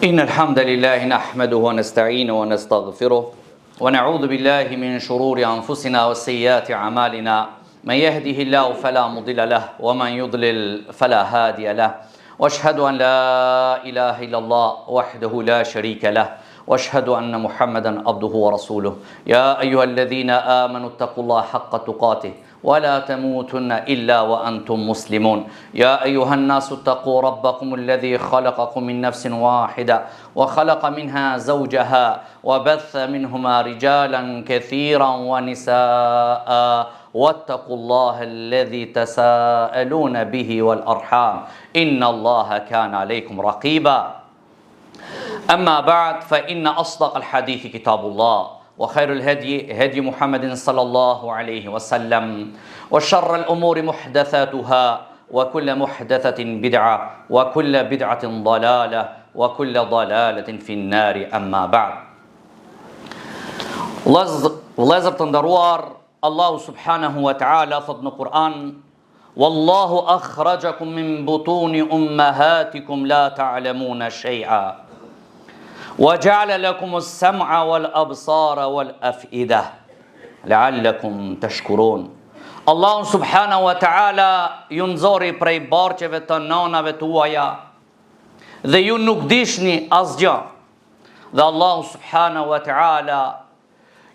إن الحمد لله نحمده ونستعينه ونستغفره ونعوذ بالله من شرور أنفسنا وسيئات أعمالنا من يهده الله فلا مضل له ومن يضلل فلا هادي له وأشهد أن لا إله إلا الله وحده لا شريك له وأشهد أن محمدا عبده ورسوله يا أيها الذين آمنوا اتقوا الله حق تقاته ولا تموتن إلا وأنتم مسلمون يا أيها الناس اتقوا ربكم الذي خلقكم من نفس واحدة وخلق منها زوجها وبث منهما رجالا كثيرا ونساء واتقوا الله الذي تساءلون به والأرحام إن الله كان عليكم رقيبا أما بعد فإن أصدق الحديث كتاب الله وخير الهدي هدي محمد صلى الله عليه وسلم وشر الأمور محدثاتها وكل محدثة بدعة وكل بدعة ضلالة وكل ضلالة في النار أما بعد Vëllezër të nderuar, Allahu subhanahu wa ta'ala thot në Kur'an: Wallahu akhrajakum min butuni ummahatikum la ta'lamuna shay'a وجعل لكم السمع والأبصار والأفئدة لعلكم تشكرون. Allah subhanahu wa ta'ala ju nxori prej barqeve të nanave tuaja dhe ju nuk dishni asgjë. Dhe Allah subhanahu wa ta'ala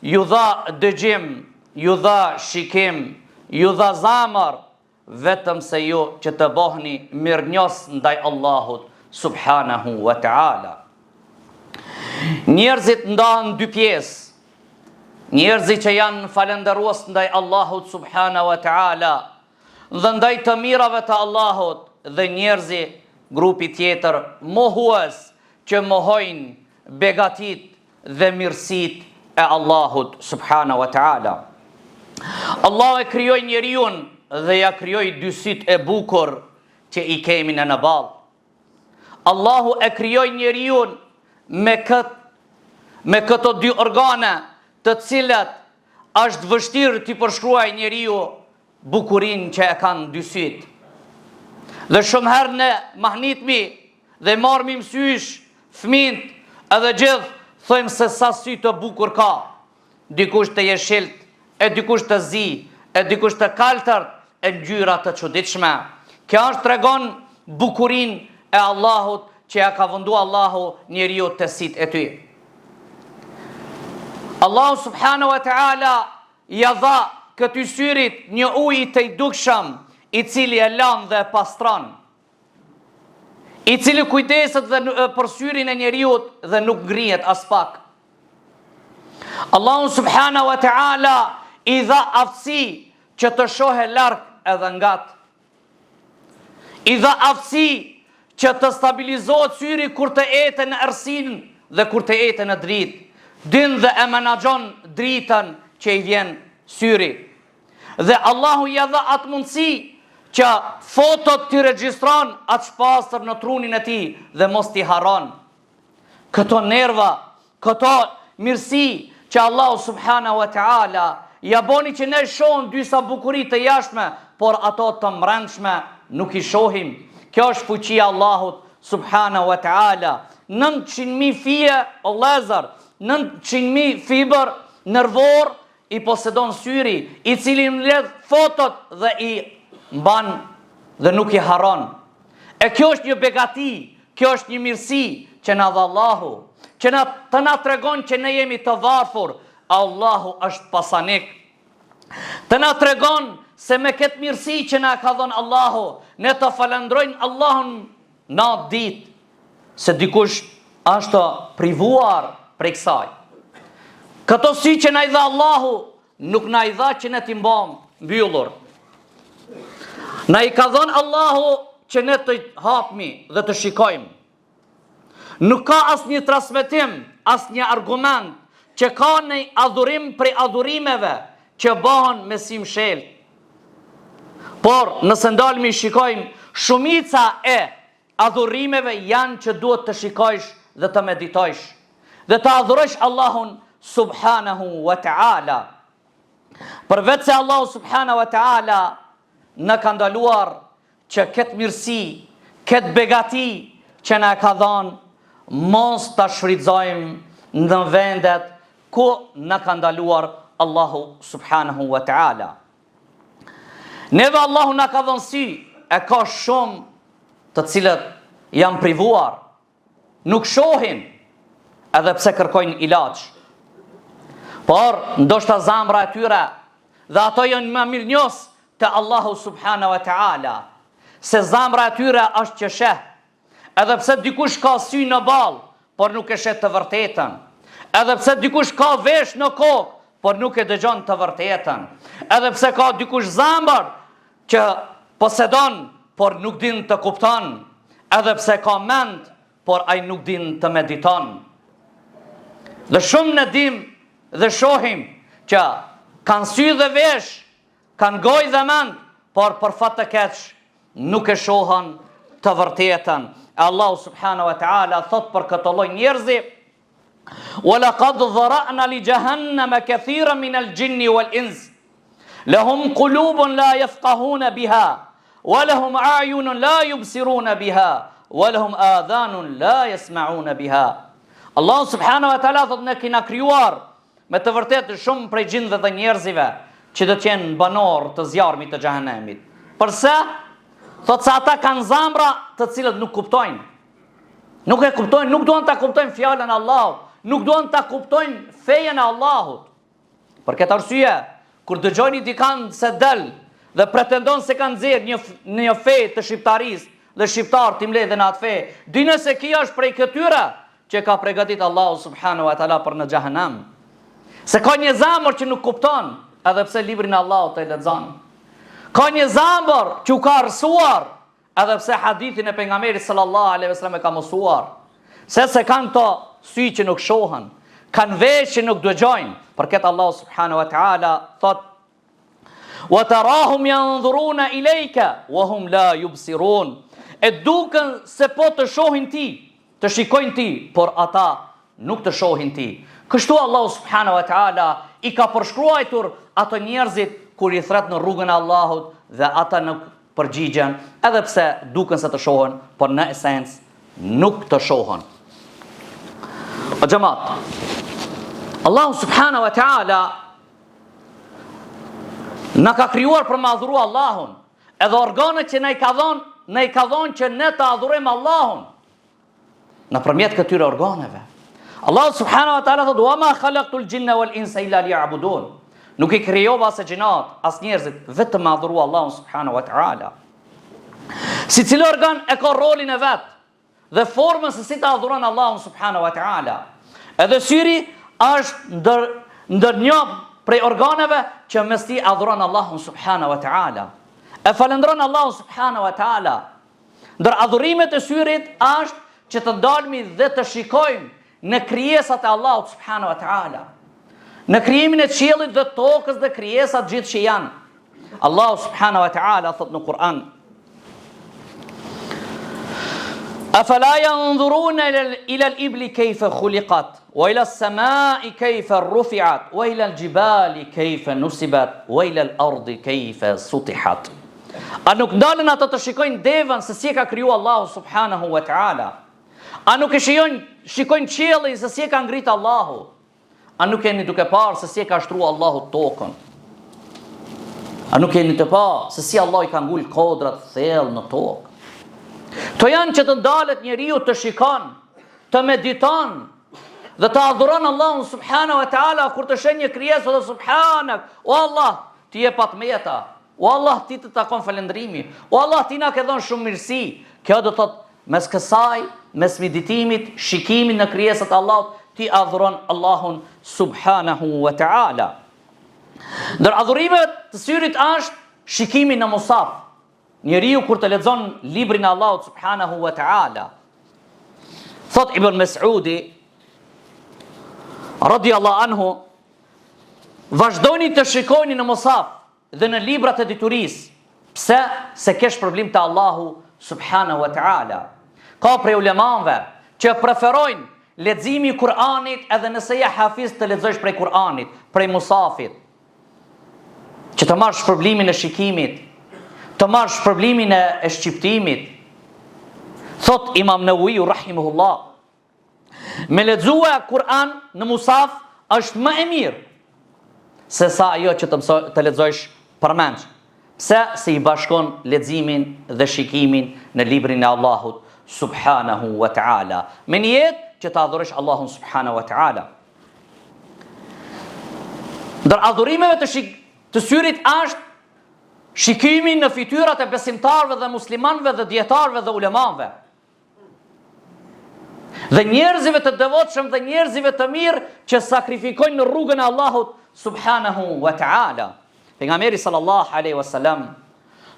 ju dha dëgjim, ju dha shikim, ju dha zamër, vetëm se ju që të bëhni mirënjohës ndaj Allahut subhanahu wa ta'ala. Njerëzit ndahen dy pjesë. Njerëzit që janë falëndërues ndaj Allahut subhanahu wa ta'ala dhe ndaj të mirave të Allahut, dhe njerëzit grupi tjetër mohues që mohojnë begatit dhe mirësit e Allahut subhanahu wa ta'ala. Allah e krijoi njeriu dhe ja krijoi dy syt e bukur që i kemi në ballë. Allahu e krijoi njeriu me këto dy organe, të cilat është vështirë t'i përshkruaj njeriu bukurinë që e kanë dy syt. Dhe shumë herë ne mahnitmi dhe marrmi mësysh fëmijët edhe gjithë thojmë se sa sy të bukur ka. Dikush të jeshilët, e dikush të zi, e dikush të kaltër, e ngjyra të çuditshme. Kjo është tregon bukurinë e Allahut që ja ka vëndu Allahu njeriu të syt e ty. Allahu subhanahu wa ta'ala ja dha këtij syrit një ujë të dukshëm, i cili e lan dhe e pastron, i cili kujdeset dhe për syrin e njeriut dhe nuk ngrihet as pak. Allahu subhanahu wa ta'ala i dha aftësi që të shohe larg edhe ngat. I dha aftësi që të stabilizohet syri kur të ete në errësinë dhe kur të ete në dritë. Din dhe e menaxhon dritën që i vjen syri. Dhe Allahu ja dha atë mundësi që fotot t'i regjistron atë shpastër në trunin e tij dhe mos t'i harron. Këto nerva, këto mirësi që Allahu subhanahu wa ta'ala ja boni që ne shohim disa bukuri të jashtme, por ato të mbrëmshme nuk i shohim. Kjo është fuqia e Allahut subhanahu wa ta'ala. 900.000 fije o vëllezër, 900.000 fiber nervor i posedon syri, i cili mbledh fotot dhe i mban dhe nuk i harron. E kjo është një begati, kjo është një mirësi që na dha Allahu, që na tregon që ne jemi të varfër. Allahu është pasanik. Të na tregon se me këtë mirësi që na ka dhënë Allahu, ne të falendrojmë Allahun natë ditë, se dikush është privuar prej kësaj. Këto sy që na i dha Allahu nuk na i dha që ne t'i mbam mbyllur. Na i ka dhënë Allahu që ne të hapmi dhe të shikojmë. Nuk ka asnjë transmetim, asnjë argument që ka një adhurim prej adhurimeve që bëhen me si mshel. Por nëse ndalmi shikojmë, shumica e adhurimeve janë që duhet të shikojsh dhe të meditojsh dhe të adhurosh Allahun subhanahu wa ta'ala. Përveç se Allahu subhanahu wa ta'ala në ka ndaluar që këtë mirësi, këtë begati që na ka dhënë, mos ta shfrytëzojmë në vendet ku na ka ndaluar Allahu subhanahu wa ta'ala. Neve Allahu na ka dhënë sy, e ka shumë të cilët janë privuar, nuk shohin, edhe pse kërkojnë ilaç. Por ndoshta zamra e tyre dhe ato janë më mirënjohës te Allahu subhanahu wa ta'ala, se zamra e tyre është që sheh. Edhe pse dikush ka sy në ball, por nuk e sheh të vërtetën. Edhe pse dikush ka vesh në kokë, por nuk e dëgjon të vërtetën. Edhe pse ka dikush zamër që posedon, por nuk din të kupton. Edhe pse ka mend, por ai nuk din të mediton. Dhe shumë ne dim dhe shohim që kanë sy dhe vesh, kanë gojë dhe mend, por për fat të keq nuk e shohën të vërtetën. Allahu subhanahu wa ta'ala thot për këtë lloj njerëzi: وَلَقَدْ ذَرَأْنَا لِجَهَنَّمَ كَثِيرًا مِنَ الْجِنِّ وَالْإِنسِ لَهُمْ قُلُوبٌ لَا يَفْقَهُونَ بِهَا وَلَهُمْ أَعْيُنٌ لَا يُبْصِرُونَ بِهَا وَلَهُمْ آذَانٌ لَا يَسْمَعُونَ بِهَا. Allahu subhanahu wa ta'ala thot ne kina krijuar me të vërtetë shumë prej gjinëve dhe njerëzive që do të jenë banor të zjarmit të xhehenemit. Përse? Thot se ata kanë zamra të cilët nuk kuptojnë. Nuk e kuptojnë, nuk duan ta kuptojnë fjalën e Allahut, nuk duan ta kuptojnë fejen e Allahut. Për këtë arsye, kur dëgjoni dikant se del dhe pretendon se kanë nxjerr një fe të shqiptarisë dhe shqiptar të mbledhen në atë fe, dini se kjo është prej këtyre që ka përgatitur Allahu subhanahu wa taala për në xhehenem. Se ka një zamër që nuk kupton, edhe pse librin e Allahut e lexon. Ka një zamër që u ka rësuar, edhe pse hadithin e pejgamberit sallallahu alaihi wasallam e ka mësuar. Se kanë to sy që nuk shohen, kanë vesh që nuk dëgjojnë. Për këtë Allahu subhanahu wa taala thot: "Wa tarahum yanzuruna ilayka wa hum la yubsirun." E duken se po të shohin ti, të shikojnë ti, por ata nuk të shohin ti. Kështu Allahu subhanahu wa taala i ka përshkruar ato njerëzit kur i thret në rrugën e Allahut dhe ata nuk përgjigjen, edhe pse duken se të shohen, por në esencë nuk të shohen. O xhamat, Allahu subhanahu wa taala na ka krijuar për ma adhuru Allahun, edhe organet që na i ka dhënë që ne të adhurojmë Allahun nëpërmjet këtyre organeve. Allahu subhanahu wa taala thotë: "Wa ma khalaqtul jinna wal insa illa liya'budun." Nuk i krijova as gjinat, as njerëzit, vetëm me adhuru Allahun subhanahu wa taala. Si cili organ e ka rolin e vet dhe formën se si të adhuron Allahun subhanahu wa taala. Edhe syri është ndër një prej organeve që mes ti adhuron Allahun subhanahu wa taala. E falendron Allahun subhanahu wa taala. Ndër adhurimet e syrit është që të ndalmi dhe të shikojmë në krijesat e Allahut subhanahu wa taala, në krijimin e qiellit dhe tokës dhe krijesat gjithë që janë. Allahu subhanahu wa taala thot në Kur'an: "Afala yanzuruna ila al-ibli kayfa khuliqat wa ila as-sama'i kayfa rufi'at wa ila al-jibali kayfa nusibat wa ila al-ardi kayfa sutihat." A nuk ndalen ata të shikojnë devën se si e ka kriju Allahu subhanahu wa taala? A nuk e shikojnë qiellin se si e ka ngrit Allahu? A nuk jeni duke parë se si e ka shtruar Allahu tokën? A nuk jeni të parë se si Allah i ka ngul kodrat thellë në tokë? To janë që të ndalet njeriu të shikon, të mediton dhe të adhuron Allahun subhanahu wa taala kur të shen një krijesë dhe subhanak, o Allah, ti je patmeta, o Allah, ti të takon falendrimi, o Allah, ti na ke dhënë shumë mirësi. Kjo do thotë mes kësaj, mes meditimit, shikimin në krijesat e Allahut, ti adhuron Allahun subhanahu wa taala. Ndër adhurimet të syrit është shikimi në musaf. Njeriu kur të lexon librin e Allahut subhanahu wa taala. Thot Ibn Mas'udi radiyallahu anhu: "Vazhdoni të shikoni në musaf dhe në librat e diturisë." Pse? Se kesh problem te Allahu subhanahu wa taala. Ka prej ulemanve që preferojnë leximi i Kur'anit edhe nëse je hafiz të lexosh prej Kur'anit, prej musafit, që të marrësh shpërblimin e shikimit, të marrësh shpërblimin e shqiptimit. Thot Imam Nawawi rahimahullah: Me lexue Kur'an në musaf është më e mirë se sa ajo që të lexojsh përmendsh. Pse? Se i bashkon leximin dhe shikimin në librin e Allahut subhanahu wa ta'ala. Me niyet që të adhurosh Allahun subhanahu wa ta'ala. Ndër adhurimeve të syrit është shikimi në fytyrat e besimtarëve dhe muslimanëve dhe dietarëve dhe ulemanëve. Dhe njerëzive të devotshëm dhe njerëzive të mirë që sakrifikojnë në rrugën e Allahut subhanahu wa ta'ala. Pejgamberi sallallahu alaihi wasallam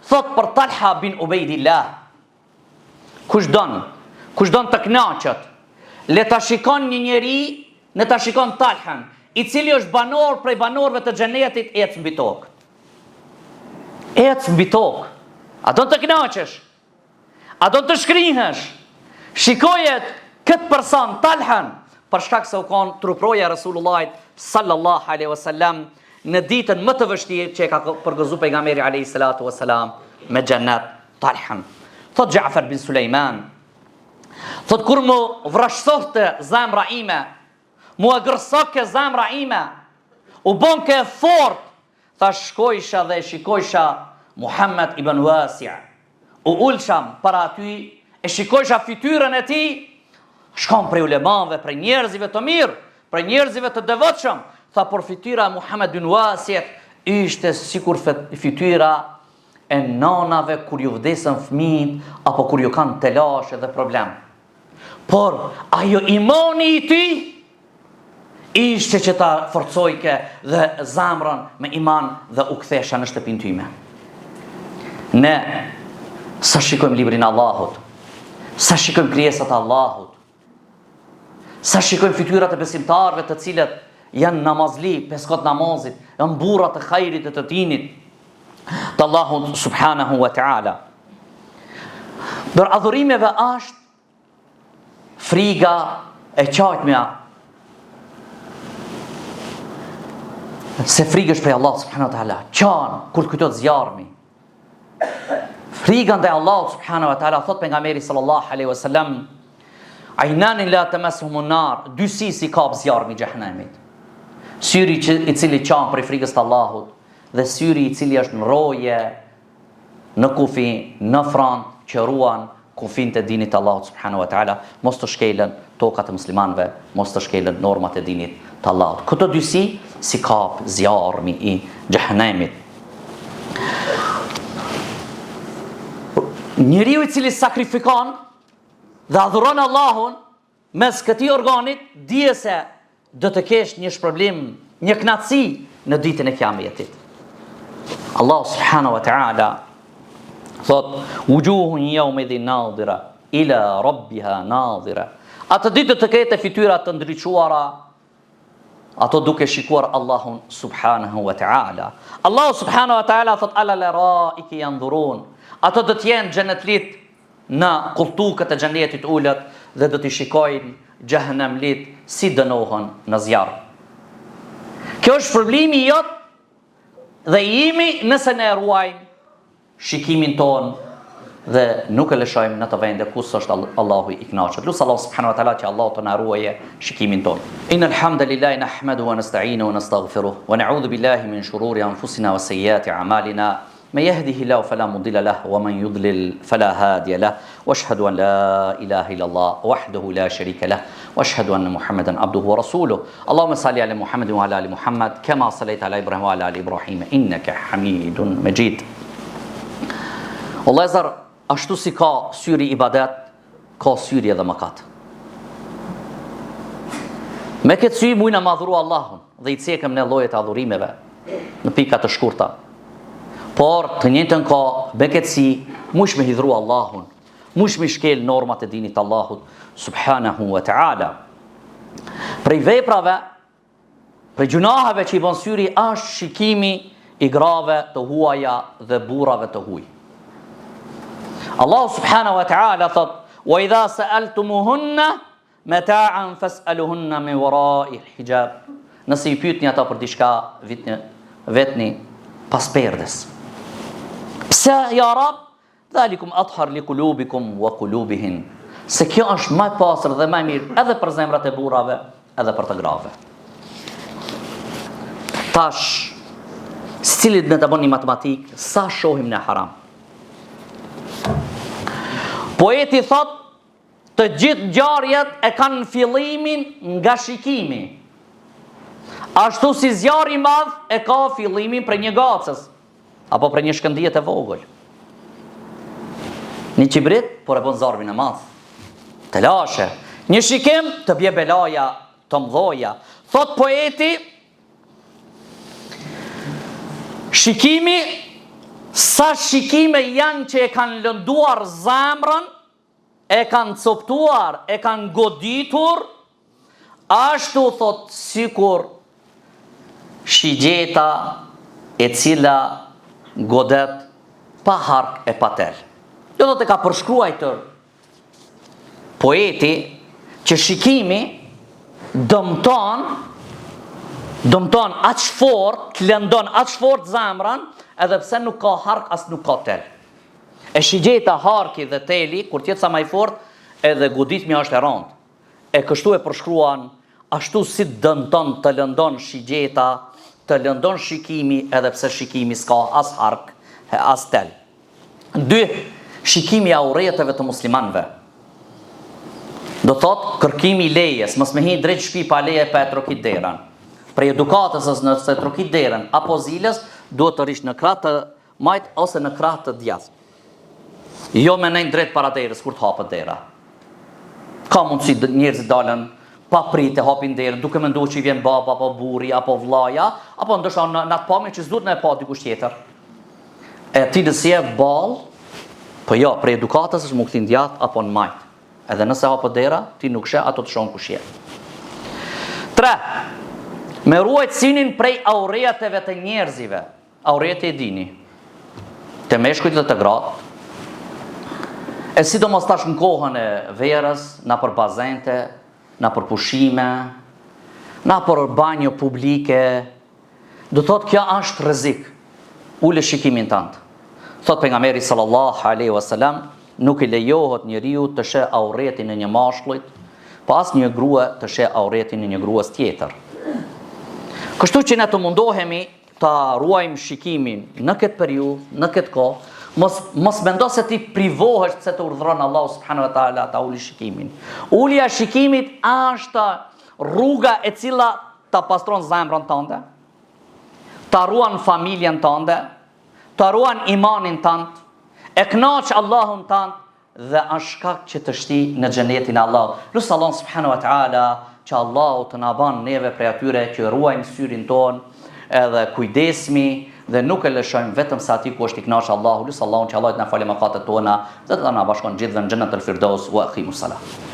thot për Talha bin Ubejdillah: kush don të kënaqet, le ta shikon një njeri, ne ta shikon Talhan, i cili është banor prej banorëve të xhenetit, ec mbi tokë. Ec mbi tokë. A do të kënaqesh? A do të shkrihesh? Shikojet këtë person Talhan, për shkak se u kon truproja Resulullahit sallallahu alaihi wasallam në ditën më të vështirë që e ka përgëzuar pejgamberi alayhi salatu wasalam me xhennet. Talhan thot Ja'far bin Sulejman, thot kur më vrashësofte zemra ime, mu e gërsoke zemra ime, u bon ke fort, tha shkojsha dhe shikojsha Muhammed ibn Wasi', u ulsham para aty, e shikojsha fytyrën e tij, shkon prej ulemanëve, prej njerëzive të mirë, prej njerëzive të devotshëm, tha por fytyra e Muhammed ibn Wasi' ishte sikur fytyra e nanave kur ju vdesën fëmijët apo kur ju kanë telashe dhe problem. Por ajo imani i ty ishte që ta forcojke dhe zamrën me iman dhe u kthesha në shtëpinë tyme. Ne sa shikojmë librin e Allahut, sa shikojmë krijesat e Allahut, sa shikojmë fytyrat e besimtarëve të cilët janë namazli, peskot namazit, janë burra të hajrit e të dinit të Allahut subhanahu wa ta'ala. Dër adhurimeve është friga e qajtmja, se frigësh prej Allah subhanahu wa ta'ala, qanë kur kujtohet zjarmi. Friga ndaj Allah subhanahu wa ta'ala, thot pejgamberi sallallahu alaihi wasallam: "Aynan la tamassuhum an-nar", dy si kap zjarmi i xhehenemit. Syri i cili qanë prej frigës të Allahut dhe syri i cili është në roje, në kufi, në front, që ruan kufin të dinit të Allahut subhanahu wa ta'ala, mos të shkelen tokat e muslimanve, mos të shkelen normat e dinit të Allahut. Këto dy si kap zjarmi i xhehenemit. Njeriu i cili sakrifikon dhe adhuron Allahun mes këtij organit, dije se do të kesh një shpërblim, një kënaqësi në ditën e Kiametit. Allah subhanahu wa ta'ala thot: "Wujuhun yawma idhin nadira ila rabbiha nadira." Atë ditë të ketë fytyra të ndriçuara, ato duke shikuar Allahun subhanahu wa ta'ala. Allah subhanahu wa ta'ala thot: "Ala laraiki yanzurun." Ato do të jenë xhenetlit në kulltukët e xhenetit ulët dhe do t'i shikojnë xhehenemlit si dënohen në zjarr. Kjo është problemi jot dhe imi nëse ne ruajmë shikimin ton dhe nuk e lëshojmë në të vende ku është Allahu i kënaqur. Lut Allahu subhanahu wa taala që Allahu të na ruaje shikimin ton. Innal hamdalillahi nahmaduhu wa nasta'inuhu wa nastaghfiruh wa na'udhu billahi min shururi anfusina wa sayyiati a'malina. من يهده الله فلا مضل له ومن يضلل فلا هادي له واشهد ان لا اله الا الله وحده لا شريك له واشهد ان محمدا عبده ورسوله اللهم صل على محمد وعلى ال محمد كما صليت على ابراهيم وعلى ال ابراهيم انك حميد مجيد. Allah zar, ashtu si ka syri ibadet, ka syri edhe mëkat. Me këtë sy mujna madhuru Allahun dhe i cekëm në llojet e adhurimeve në pika të shkurta. Por të njëjtën ka beketësi, mush me hidhru Allahun, mush me shkel normat e dinit Allahut subhanahu wa ta'ala. Prej veprave, prej gjunaheve që i bën syri është shikimi i grave të huaja dhe burrave të huaj. Allah subhanahu wa ta'ala thot: "Wa idha sa'altumuhunna mata'an fas'aluhunna min wara'i al-hijab." Nëse i pyetni ata për diçka, vetni pas perdes. Pse ja Rab? Dhalikum athhar li qulubikum wa qulubihin. se kjo është më e pastër dhe më e mirë edhe për zemrat e burrave, edhe për të grave. Tash, cilit me të bëni matematik, sa shohim në haram? Poeti thot, të gjithë ngjarjet e kanë fillimin nga shikimi. Ashtu si zjarri i madh e ka fillimin prej një gacës, apo prej një shkëndije të vogël. Një qibrit, por e bën zarbin e madh. Të lashe. Një shikim të bje belaja të mdhoja. Thot poeti, shikimi, sa shikime janë që e kanë lënduar zemrën, e kanë coptuar, e kanë goditur, ashtu thot sikur shigjeta e cila godet pa hark e pa tel. Jo do të ka përshkruajtur poeti që shikimi dëmton aq fort, të lëndon aq fort zemrën, edhe pse nuk ka hark as nuk ka tel. E shigjeta, harki dhe teli, kur tjetë sa maj fort, edhe goditmi është e rëndë. E kështu e përshkruan, ashtu si dëmton të lëndon shigjeta, të lëndon shikimi, edhe pse shikimi s'ka as hark, as tel. 2. Shikimi aureteve të muslimanve. Do thot, kërkimi lejes, mos me hi drejt shtëpi pa leje pa e trokit derën. Për edukatës nëse trokit derën apo zilës, duhet të rish në krah të majt ose në krah të djathtë. Jo me nejnë drejt para derës kur të hapët dera. Ka mundësi njerëzit dalën pa prit e hapin derën, duke menduar që i vjen baba apo burri apo vllaja, apo ndoshta në atë pamje që s'duhet në e pa dikush tjetër. E ti do si e ball, po jo, për edukatës është më kthim djathtë apo në majt. Edhe nëse hapët dera, ti nuk sheh, ato të shohën kush je. 3. Me ruajt sinin prej aureteve të njerëzive. Aureti e dini. Të meshkujt dhe të gratë. E sidomos tash në kohën e verës, na për bazente, na për pushime, na për banjo publike, do thot kjo është rrezik. Ule shikimin tënd. Thot pejgamberi sallallahu alaihi wasallam, nuk i lejohet njeriu të sheh auretin e një mashkullit, pas një grua të sheh auretin e një gruas tjetër. Kështu që ne të mundohemi ta ruajmë shikimin në këtë periudhë, në këtë kohë, mos mendo se ti privohesh se të urdhëron Allahu subhanahu wa taala ta uli shikimin. Ulja e shikimit është rruga e cila ta pastron zemrën tënde, ta ruan familjen tënde, ta ruan imanin tënd, e kënaq Allahun tënd dhe është shkak që të shti në xhenetin e Allahut. Lut Allahun subhanahu wa taala që Allahu të na bën neve prej atyre që ruajmë syrin ton, edhe kujdesmi dhe nuk e lëshojmë vetëm sa ati ku është i kënaqur Allahu. Lut Allahun që Allah të na falë mëkatet tona, dhe të na bashkon gjithë në xhenetul firdaus wa aqimus salat.